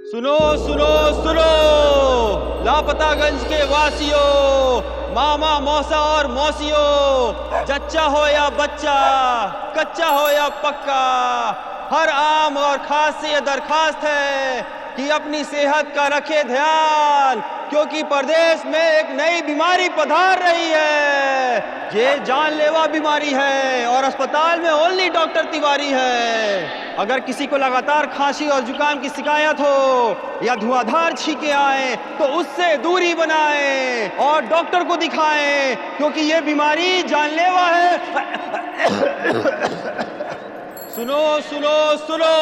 सुनो सुनो सुनो, लापतागंज के वासियों, मामा मौसा और मौसियों, जच्चा हो या बच्चा, कच्चा हो या पक्का, हर आम और खास से यह दरखास्त है कि अपनी सेहत का रखे ध्यान, क्योंकि प्रदेश में एक नई बीमारी पधार रही है। ये जानलेवा बीमारी है और अस्पताल में ओनली डॉक्टर तिवारी है। अगर किसी को लगातार खांसी और जुकाम की शिकायत हो या धुआंधार छींके आए तो उससे दूरी बनाएं और डॉक्टर को दिखाएं, क्योंकि ये बीमारी जानलेवा है। सुनो सुनो सुनो,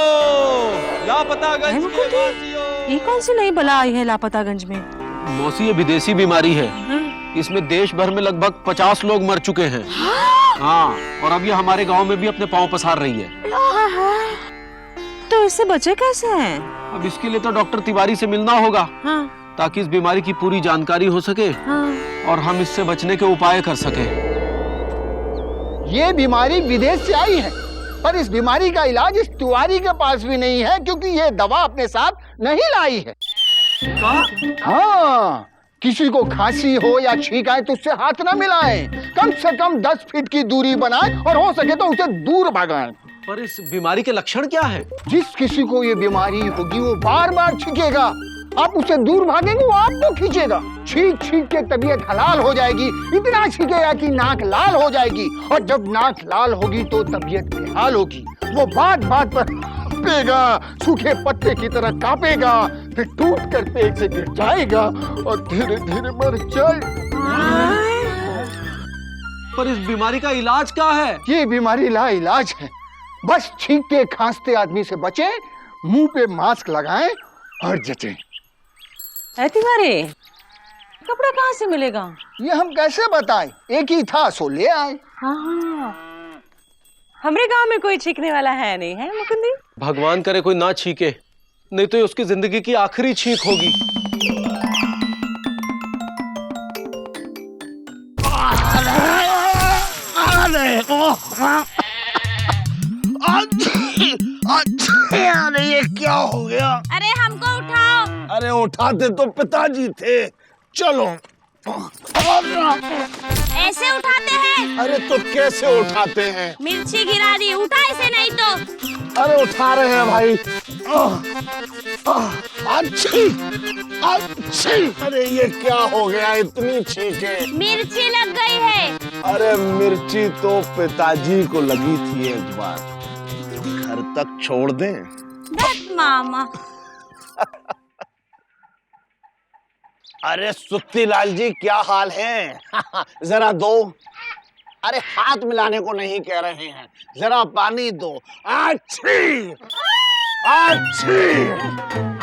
लापतागंज के वासियों। ये कौन सी नई बला आई है लापतागंज में? मौसी, ये विदेशी बीमारी है। इसमें देश भर में लगभग 50 लोग मर चुके हैं। हाँ, और अब ये हमारे गांव में भी अपने पांव पसार रही है। तो इससे बचे कैसे हैं? अब इसके लिए तो डॉक्टर तिवारी से मिलना होगा। हाँ। ताकि इस बीमारी की पूरी जानकारी हो सके। हाँ। और हम इससे बचने के उपाय कर सके। ये बीमारी विदेश से आई है, पर इस बीमारी का इलाज इस तिवारी के पास भी नहीं है, क्योंकि ये दवा अपने साथ नहीं लाई है। हाँ, किसी को खांसी हो या छींक आए तो उससे हाथ ना मिलाएं, कम से कम 10 फीट की दूरी बनाएं और हो सके तो उसे दूर भगाएं। पर इस बीमारी के लक्षण क्या है? जिस किसी को ये बीमारी होगी वो बार बार छींकेगा, आप उससे दूर भागेंगे वो आपको खींचेगा। छींक छींक के तबीयत हलाल हो जाएगी, इतना छींकेगा कि नाक लाल हो जाएगी, और जब नाक लाल होगी तो तबीयत बेहाल होगी। वो बात बात पर कांपेगा, सूखे पत्ते की तरह कांपेगा, फिर टूट कर पेट से गिर जाएगा और धीरे धीरे मर जाएगा। पर इस बीमारी का इलाज क्या है? ये बीमारी ला इलाज है। बस छींकते खांसते आदमी से बचे, मुंह पे मास्क लगाएं और जचें। तिवारी, कपड़ा कहाँ से मिलेगा? ये हम कैसे बताएं, एक ही था सो ले आए। हाँ, हमारे गांव में कोई छींकने वाला है नहीं, है मुकुंदी? भगवान करे कोई ना छींके, नहीं तो ये उसकी जिंदगी की आखिरी छींक होगी। अरे ये क्या हो गया? अरे हमको उठाओ। अरे उठाते तो पिताजी थे। चलो। ऐसे उठाते हैं? अरे तो कैसे उठाते हैं? मिर्ची गिरा दी, उठा इसे नहीं तो। अरे उठा रहे हैं भाई। अच्छी अच्छी। अरे ये क्या हो गया, इतनी छींके? मिर्ची लग गई है। अरे मिर्ची तो पिताजी को लगी थी एक बार, घर तक छोड़ दें? बस मामा। अरे सुत्ती लाल जी, क्या हाल है? जरा दो। अरे हाथ मिलाने को नहीं कह रहे हैं, जरा पानी दो। अच्छी अच्छी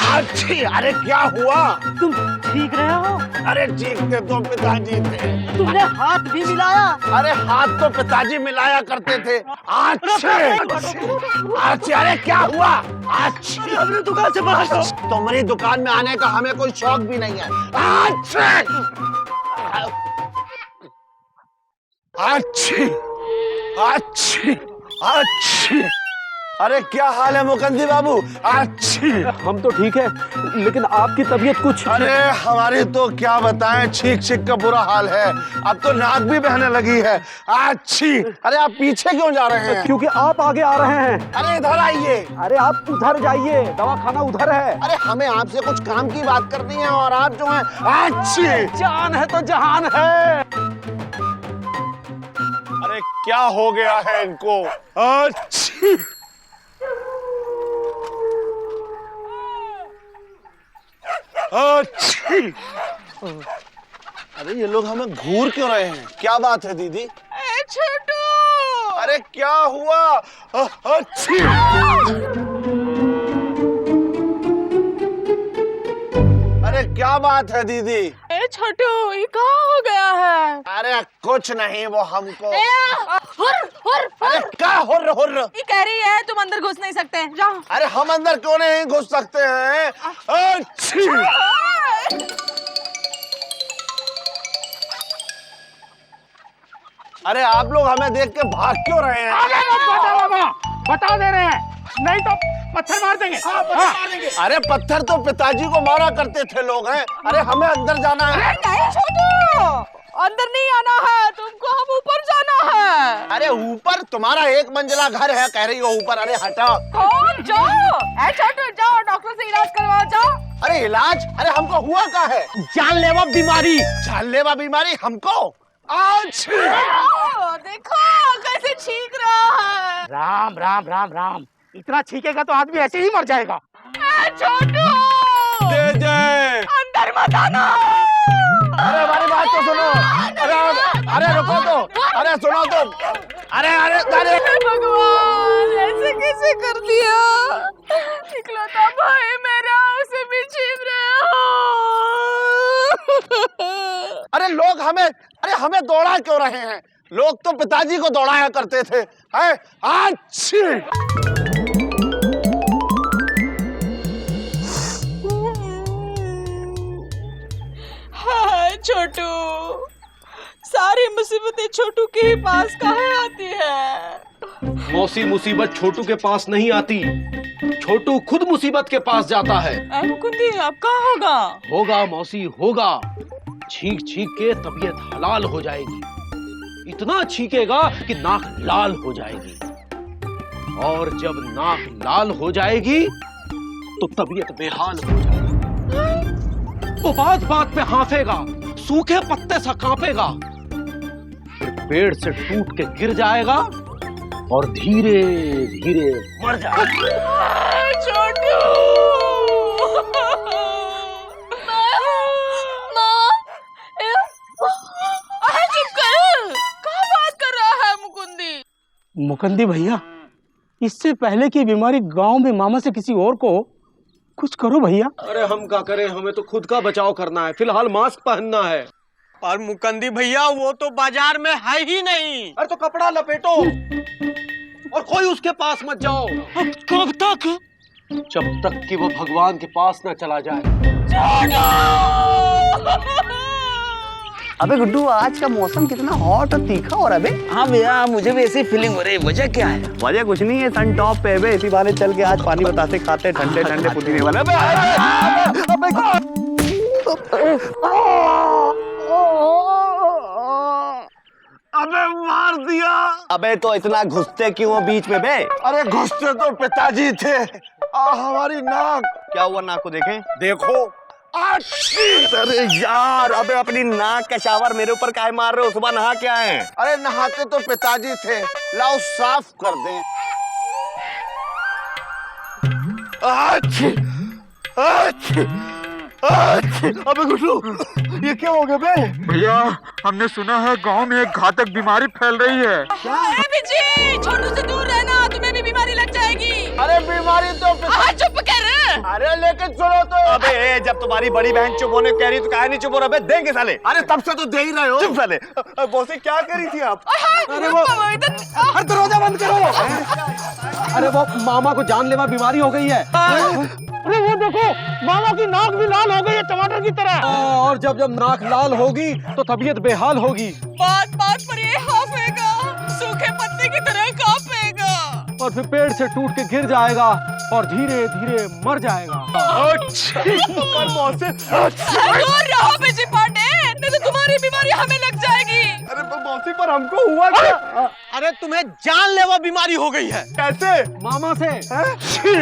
अच्छी। अरे क्या हुआ? तुम ठीक रहे हो? अरे चीखते तो पिताजी थे। तुमने हाथ भी मिलाया? अरे हाथ तो पिताजी मिलाया करते थे। अच्छे अच्छे। अरे क्या हुआ? अच्छी। अपनी दुकान से बाहर हो। तुम्हारी दुकान में आने का हमें कोई शौक भी नहीं है। अच्छे अच्छी अच्छी अच्छी। अरे क्या हाल है मुकंदी बाबू? अच्छी। हम तो ठीक है, लेकिन आपकी तबीयत कुछ। अरे हमारी तो क्या बताएं, छींक छींक का बुरा हाल है। अब तो नाक भी बहने लगी है। अच्छी। अरे आप पीछे क्यों जा रहे हैं? क्योंकि आप आगे आ रहे हैं। अरे इधर आइए। अरे आप उधर जाइए, दवाखाना उधर है। अरे हमें आपसे कुछ काम की बात करनी है और आप जो है अच्छी। जान है तो जहान है। अरे क्या हो गया है इनको? अच्छी अच्छी। अरे ये लोग हमें घूर क्यों रहे हैं? क्या बात है दीदी? छोटू। अरे क्या हुआ? अच्छी। अरे क्या बात है दीदी? छोटू, ये कहाँ हो गया है? अरे कुछ नहीं, वो हमको। हुर हुर। अरे क्या हुर्र हुर्र? ये कह रही है तुम अंदर घुस नहीं सकते, जाओ। अरे हम अंदर क्यों नहीं घुस सकते हैं? अच्छी। अरे आप लोग हमें देख के भाग क्यों रहे हैं? बता दे रहे हैं, नहीं तो पत्थर मार देंगे। अरे पत्थर तो पिताजी को मारा करते थे लोग हैं। अरे हमें अंदर जाना है। नहीं छोटू, अंदर नहीं आना है तुमको, हम ऊपर जाना है। अरे ऊपर तुम्हारा एक मंजिला घर है, कह रही हो ऊपर। अरे हटाओ। कौन? जाओ छोटू, जाओ डॉक्टर से इलाज करवाओ, जाओ। अरे इलाज? अरे हमको हुआ क्या है? जानलेवा बीमारी। जानलेवा बीमारी हमको? आज देखो कैसे छींक रहा है। राम राम राम राम, इतना छींकेगा तो आदमी ऐसे ही मर जाएगा। छोटू अंदर मत आना। अरे हमारी बात तो सुनो। अरे रुको तो। अरे सुनो तो। अरे भगवान, ऐसे कैसे कर दिया? इकलौता भाई मेरा, उसे भी छीन रहे हो। अरे लोग हमें दौड़ा क्यों रहे हैं? लोग तो पिताजी को दौड़ाया करते थे। हैं? अच्छी। हाय छोटू, सारी मुसीबतें छोटू के ही पास काहे आती है? मौसी, मुसीबत छोटू के पास नहीं आती, छोटू खुद मुसीबत के पास जाता है। मुकुंदी अब कहाँ होगा? होगा मौसी, होगा। छींक छींक के तबीयत हलाल हो जाएगी। इतना छींकेगा कि नाक लाल हो जाएगी, और जब नाक लाल हो जाएगी तो तबीयत बेहाल हो जाएगी। वो बात बात पे हांफेगा, सूखे पत्ते सा कांपेगा, फिर पेड़ से टूट के गिर जाएगा और धीरे धीरे मर जाएगा। छोटू चुप कर, कहाँ बात कर रहा है मुकुंदी? मुकुंदी भैया, इससे पहले कि बीमारी गांव में मामा से किसी और को, कुछ करो भैया। अरे हम क्या करें, हमें तो खुद का बचाव करना है। फिलहाल मास्क पहनना है। पर मुकंदी भैया वो तो बाजार में है ही नहीं। अरे तो कपड़ा लपेटो और कोई उसके पास मत जाओ। कब तक? जब तक कि वो भगवान के पास ना चला जाए। अबे गुड्डू, आज का मौसम कितना हॉट और तीखा हो रहा है बे। हाँ भैया, मुझे भी ऐसी फीलिंग हो रही है। वजह क्या है? वजह कुछ नहीं है, सन टॉप पे बे, इसी बहाने चल के आज पानी बतासे खाते ठंडे ठंडे पुदीने वाले। अबे मार दिया। अबे तो इतना घुसते क्यों हो बीच में बे? अरे घुसते तो पिताजी थे। हमारी नाक। क्या हुआ, नाक को देखें? देखो। अरे यार, अबे अपनी नाक का शावर मेरे ऊपर काहे मार रहे हो? सुबह नहा के आए हैं। अरे नहाते तो पिताजी थे, लाओ साफ कर दें। अबे गुड्डू, ये क्या हो गया बे? भैया, हमने सुना है गांव में एक घातक बीमारी फैल रही है। बिजी, छोटू से दूर रहना, तुम्हें भी बीमारी लग जाएगी। अरे बीमारी तो चुप कर। अरे लेकिन सुनो तो। अबे जब तुम्हारी बड़ी बहन चुप होने कह रही तो काहे नहीं चुप हो रहा बे? देंगे साले। अरे तब से तो दे ही रहे हो। चुप साले। बॉसी क्या करी थी आप? अरे वो दरवाजा बंद करो। अरे वो मामा को जानलेवा बीमारी हो गई है। अरे वो देखो, मामा की नाक भी लाल हो गई है टमाटर की तरह। और जब जब नाक लाल होगी तो तबीयत बेहाल होगी, बात बात पर ये हाफेगा, सूखे पत्ते की तरह कांपेगा, और फिर पेड़ से टूट के गिर जाएगा और धीरे धीरे मर जाएगा। दूर रहो बिजी पांडे, नहीं तो तुम्हारी बीमारी हमें लग जाएगी। अरे मौसी, पर हमको हुआ क्या? अरे तुम्हें जानलेवा बीमारी हो गई है। कैसे? मामा से।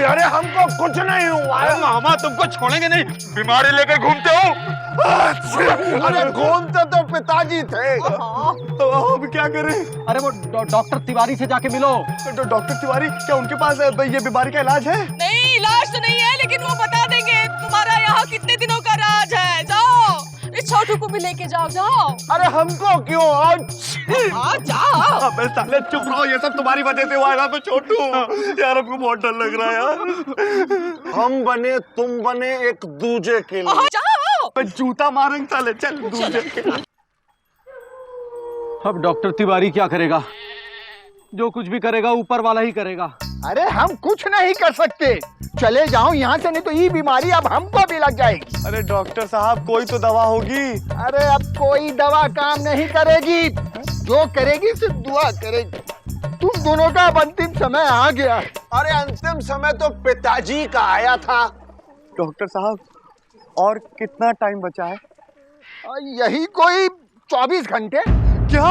अरे हमको कुछ नहीं हुआ। अरे मामा तुमको छोड़ेंगे नहीं। बीमारी लेके घूमते हो? अरे घूमते तो पिताजी थे। अब क्या करें? अरे वो डॉक्टर तिवारी से जाके मिलो। डॉक्टर तिवारी, क्या उनके पास ये बीमारी का इलाज है? नहीं, इलाज तो नहीं है, लेकिन वो बता देंगे तुम्हारा यहाँ कितने दिनों का राज है। जाओ, इस छोटू को भी लेके जाओ, जाओ। अरे हमको क्यों? जाओ। अबे साले चुप रहो, ये सब तुम्हारी वजह से हुआ है ना। तो छोटू यार, हमको बहुत डर लग रहा है यार। हम बने तुम बने एक दूजे के लिए। जाओ। जूता मारेंगे साले, चल दूजे के लिए। अब डॉक्टर तिवारी क्या करेगा? जो कुछ भी करेगा ऊपर वाला ही करेगा। अरे हम कुछ नहीं कर सकते, चले जाओ यहाँ से, नहीं तो ये बीमारी अब हमको भी लग जाएगी। अरे डॉक्टर साहब, कोई तो दवा होगी। अरे अब कोई दवा काम नहीं करेगी, जो करेगी सिर्फ दुआ करेगी। तुम दोनों का अब अंतिम समय आ गया। अरे अंतिम समय तो पिताजी का आया था। डॉक्टर साहब, और कितना टाइम बचा है? यही कोई 24 घंटे। क्या?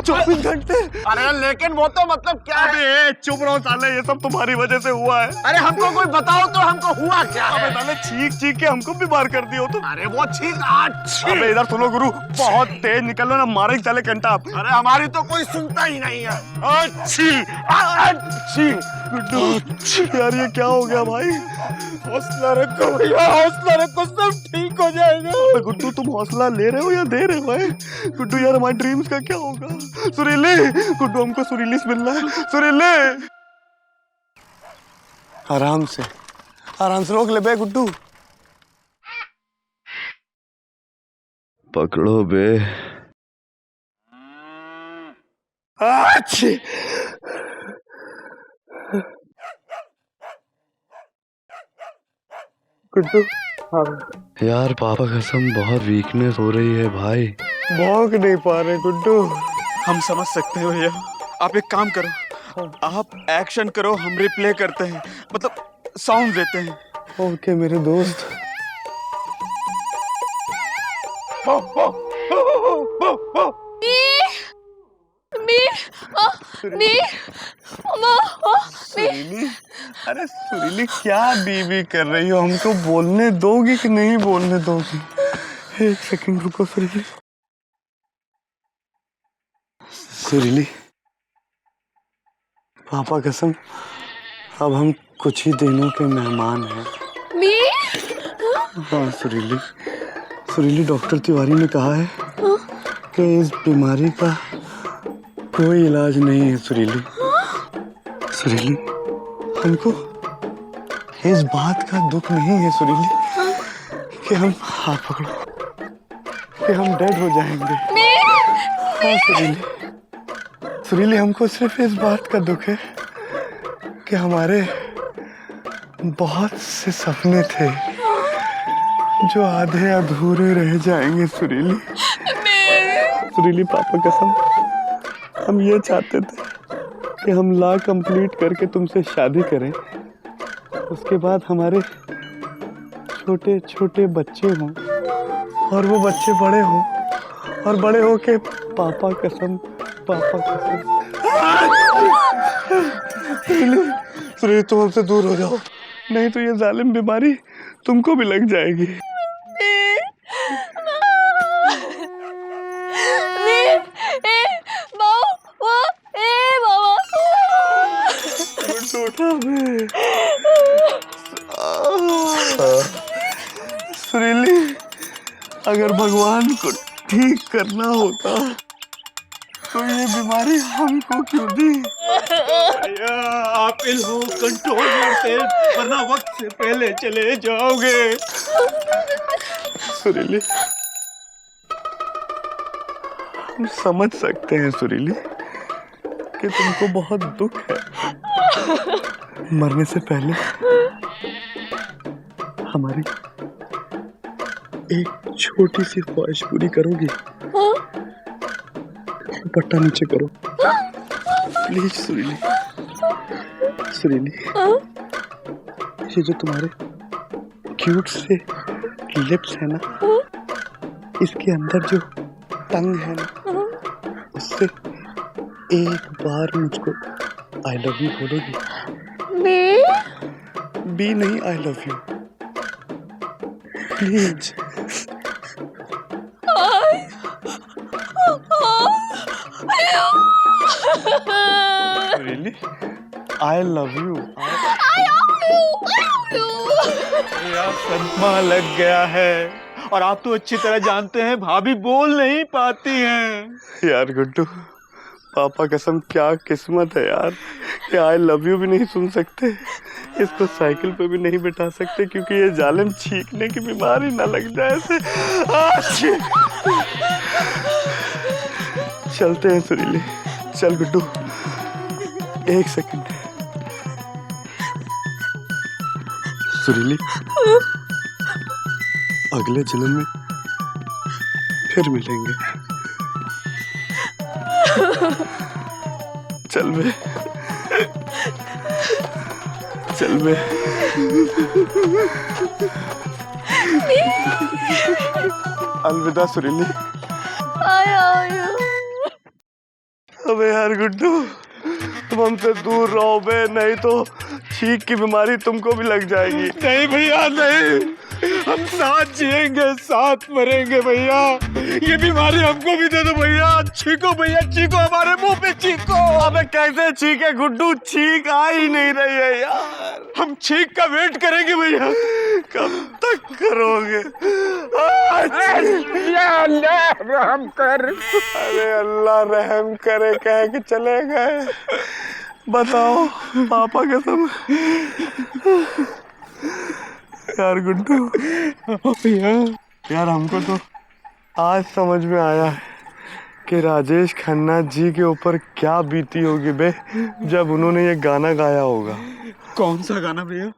24 घंटे? अरे लेकिन वो तो मतलब क्या है? अरे चुप रहो साले, ये सब तुम्हारी वजह से हुआ है। अरे हमको कोई बताओ तो हमको हुआ क्या है? अबे साले चीख चीख के हमको बीमार कर दियो तुम। अरे वो चीख अबे इधर सुनो गुरु, बहुत तेज निकल लो ना, मारे चले घंटा। अरे हमारी तो कोई सुनता ही नहीं है। अच्छी अच्छी गुड्डू, यार ये क्या हो गया भाई? हौसला रखो भैया, हौसला रखो, सब ठीक हो जाएगा। अबे गुड्डू, तुम हौसला ले रहे हो या दे रहे हो भाई? गुड्डू यार, हमारे ड्रीम्स का क्या होगा? सुरीली, गुड्डू हमको सुरीली से मिलना है। सुरीली, आराम से रोक ले बे गुड्डू। पकड़ो बे। अच्छी गुड्डू, यार पापा कसम बहुत वीकनेस हो रही है भाई। भौंक नहीं पा रहे गुड्डू। हम समझ सकते हैं भैया, आप एक काम करो, आप एक्शन करो, हम रिप्ले करते हैं, मतलब साउंड देते हैं। ओके मेरे दोस्त। सुरीली, अरे सुरीली क्या बीबी कर रही हो? हमको बोलने दोगी कि नहीं बोलने दोगी? एक सेकंड रुको सुरीली। सुरीली, पापा कसम अब हम कुछ ही दिनों के मेहमान हैं। हाँ सुरीली, डॉक्टर तिवारी ने कहा है कि इस बीमारी का कोई इलाज नहीं है। सुरीली, हमको इस बात का दुख नहीं है सुरीली कि हम, हाथ पकड़ो, कि हम डेड हो जाएंगे। हाँ सुरीली, हमको सिर्फ इस बात का दुख है कि हमारे बहुत से सपने थे जो आधे अधूरे रह जाएंगे। सुरीली पापा कसम हम ये चाहते थे कि हम लॉ कंप्लीट करके तुमसे शादी करें, उसके बाद हमारे छोटे छोटे बच्चे हों और वो बच्चे बड़े हों और बड़े हो के पापा कसम सुरीली तुम हमसे दूर हो जाओ, नहीं तो ये जालिम बीमारी तुमको भी लग जाएगी। सुरीली, अगर भगवान को ठीक करना होता तो ये बीमारी हमको क्यों दी? आप इन हो, कंट्रोल योरसेल्फ, वरना वक्त से पहले चले जाओगे। सुरीली, हम समझ सकते हैं सुरीली कि तुमको बहुत दुख है। मरने से पहले हमारी एक छोटी सी ख्वाहिश पूरी करोगी? दुपट्टा नीचे करो प्लीज सुरीली। ये जो तुम्हारे क्यूट से लिप्स है ना, इसके अंदर जो टंग है ना, उससे एक बार मुझको आई लव यू बोलोगी? बी नहीं, I love you please. Really? I love you. यार सदमा लग गया है, और आप तो अच्छी तरह जानते हैं भाभी बोल नहीं पाती हैं। यार गुड्डू, पापा कसम क्या किस्मत है यार कि आई लव यू भी नहीं सुन सकते, इसको साइकिल पे भी नहीं बिठा सकते क्योंकि ये जालिम छींकने की बीमारी ना लग जाए ऐसे। चलते हैं सुरीली, चल गुड्डू, एक सेकंड। सुरीली, अगले जन्म में फिर मिलेंगे। चल बे, चल बे। अलविदा सुरीली। अबे यार गुड्डू, तुम हमसे दूर रहो बे, नहीं तो छींक की बीमारी तुमको भी लग जाएगी। नहीं भैया नहीं, हम साथ जिएंगे साथ मरेंगे भैया। ये बीमारी हमको भी दे दो भैया। छींको भैया, छींको, हमारे मुंह पे छींको। अबे कैसे छींके गुड्डू, छींक आ ही नहीं रही है यार। हम छींक का वेट करेंगे भैया। कब तक करोगे? रहम कर। अरे अल्लाह रहम करे कह के चले गए। बताओ पापा कसम। यार गुड्डू भैया, यार हमको तो आज समझ में आया है कि राजेश खन्ना जी के ऊपर क्या बीती होगी बे, जब उन्होंने ये गाना गाया होगा। कौन सा गाना भैया?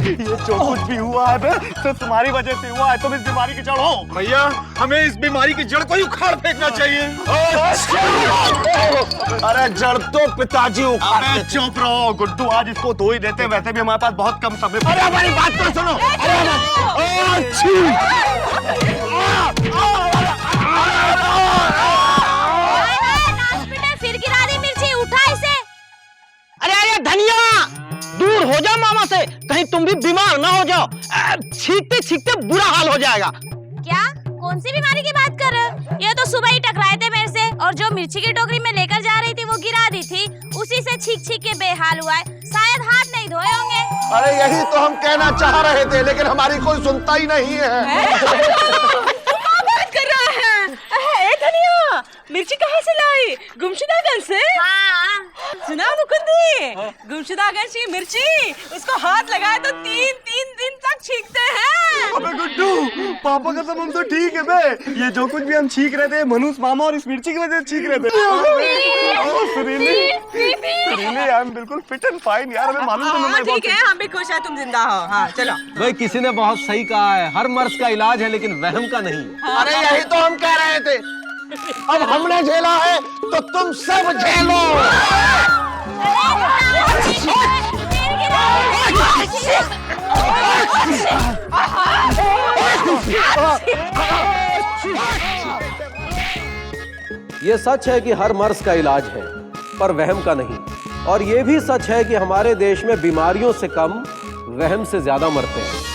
ये जो कुछ भी हुआ है बे, सिर्फ तुम्हारी वजह से हुआ है। तुम इस बीमारी की जड़ हो। भैया, हमें इस बीमारी की जड़ को ही उखाड़ फेंकना चाहिए। अरे जड़ तो पिताजी उखाड़ते थे। चुप रहो गुड्डू, आज इसको धो ही देते। वैसे भी हमारे पास बहुत कम समय। अरे हमारी बात तो सुनो। फिर गिरा दी मिर्ची, उठा इसे। अरे अरे धनिया, दूर हो जाओ मामा से, कहीं तुम भी बीमार ना हो जाओ। छींकते छींकते बुरा हाल हो जाएगा। क्या? कौन सी बीमारी की बात कर रहे हो? ये तो सुबह ही टकराए थे मेरे से, और जो मिर्ची की टोकरी में लेकर जा रही थी वो गिरा दी थी, उसी से छींक छींक के बेहाल हुआ है। शायद हाथ नहीं धोए होंगे। अरे यही तो हम कहना चाह रहे थे, लेकिन हमारी कोई सुनता ही नहीं है। बात कर रहा है? ए धनिया, मिर्ची कहाँ से लाई? गुमशुदागंज से? हाँ। सुना मुकुंदी, गुमशुदागंज की मिर्ची, उसको हाथ लगाए तो 3-3 दिन तक छींकते हैं। अबे गुड्डू, पापा का सब हम तो ठीक है बे। ये जो कुछ भी हम छींक रहे थे, मनुष मामा और इस मिर्ची की वजह से छींक रहे थे। सुरीली, आई एम बिल्कुल फिट एंड फाइन यार। हमें मालूम तो हाँ, ठीक है, हम भी खुश है तुम जिंदा हो। हाँ चलो। भाई किसी ने बहुत सही कहा है, हर मर्ज का इलाज है लेकिन वहम का नहीं। अरे यही तो हम कह रहे थे। अब हमने झेला है तो तुम सब झेलो। ये सच है कि हर मर्ज का इलाज है, पर वहम का नहीं। और ये भी सच है कि हमारे देश में बीमारियों से कम वहम से ज्यादा मरते हैं।